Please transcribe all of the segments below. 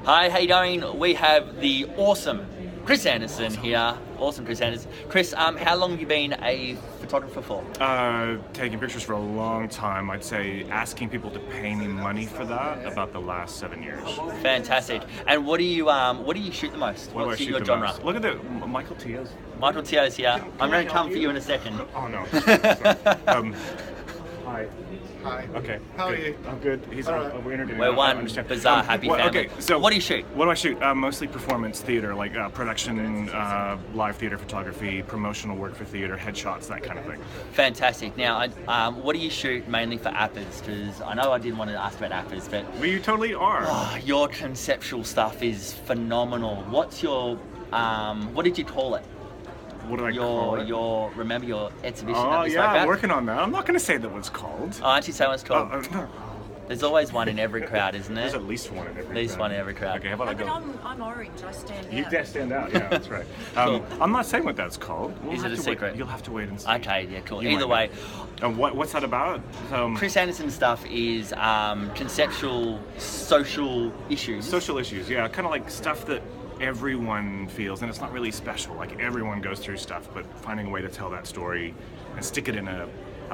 Hi, how you going? We have the awesome Kris Anderson here. Awesome Kris Anderson. Kris, how long have you been a photographer for? Taking pictures for a long time. I'd say asking people to pay me money for that about the last 7 years. Fantastic. And what do you shoot the most? What do I What's shoot your the genre? most? Look at the Michael Tio's. Michael Tio's here. I'm going to come for you in a second. Oh no. Sorry. Hi. Hi. Okay. How good. are you? I'm good. He's All right. we're interviewing. We're I one understand. bizarre happy family. Okay, so what do you shoot? What do I shoot? Mostly performance theater, like production, live theater photography, promotional work for theater, headshots, that kind of thing. Fantastic. Now, what do you shoot mainly for appers? Because I know I didn't want to ask about appers, but Well, you totally are. your conceptual stuff is phenomenal. What's your what did you call it? What do I call it? Remember your exhibition? Oh that we spoke yeah, I'm about? working on that. I'm not going to say that what's called. Oh, aren't you saying what it's called? No. There's always one in every crowd, isn't there? There's at least one in every. At least crowd. one in every crowd. Okay, how about I But go? I'm orange, I stand out. You stand out. Yeah, that's right. Cool. I'm not saying what that's called. Is it a secret? You'll have to wait and see. Okay, yeah, cool. You Either might way, know. And what's that about? Kris Anderson stuff is conceptual social issues. Social issues, yeah, kind of like stuff that everyone feels, and it's not really special. Like everyone goes through stuff, but finding a way to tell that story and stick it in a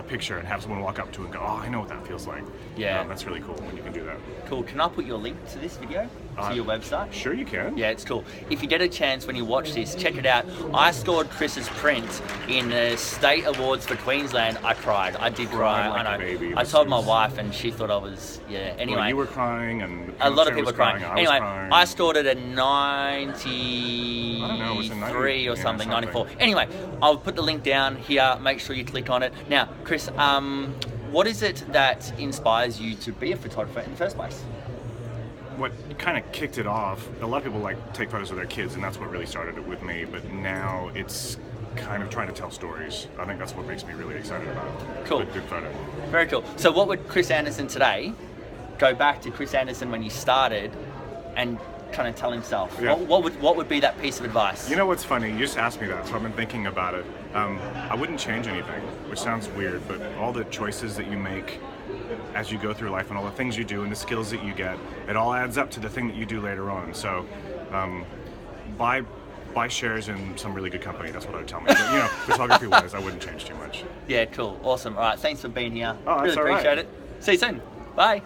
picture and have someone walk up to it and go, "Oh, I know what that feels like." Yeah. That's really cool when you can do that. Cool. Can I put your link to this video to your website? Sure, you can. Yeah, it's cool. If you get a chance when you watch this, check it out. I scored Chris's print in the State Awards for Queensland. I cried. I did cry. Like I a know. baby. I told my wife, and she thought I was Anyway, Well, you were crying, and a lot of Sarah people was were crying. I was Anyway, crying. I scored it at I don't know, it was a 90 93 or yeah, something, something. 94. Anyway, I'll put the link down here. Make sure you click on it. Now, Kris, what is it that inspires you to be a photographer in the first place? What kind of kicked it off, a lot of people like take photos of their kids, and that's what really started it with me, but now it's kind of trying to tell stories. I think that's what makes me really excited about it. Cool. Good photo. Very cool. So what would Kris Anderson today go back to Kris Anderson when he started and kind of tell himself? Yeah. What would be that piece of advice? You know what's funny? You just asked me that, so I've been thinking about it. I wouldn't change anything, which sounds weird, but all the choices that you make as you go through life and all the things you do and the skills that you get, it all adds up to the thing that you do later on. So buy shares in some really good company. That's what I would tell me. But, photography-wise, I wouldn't change too much. Yeah, cool. Awesome. All right, thanks for being here. Oh, that's really all right. appreciate it. See you soon. Bye.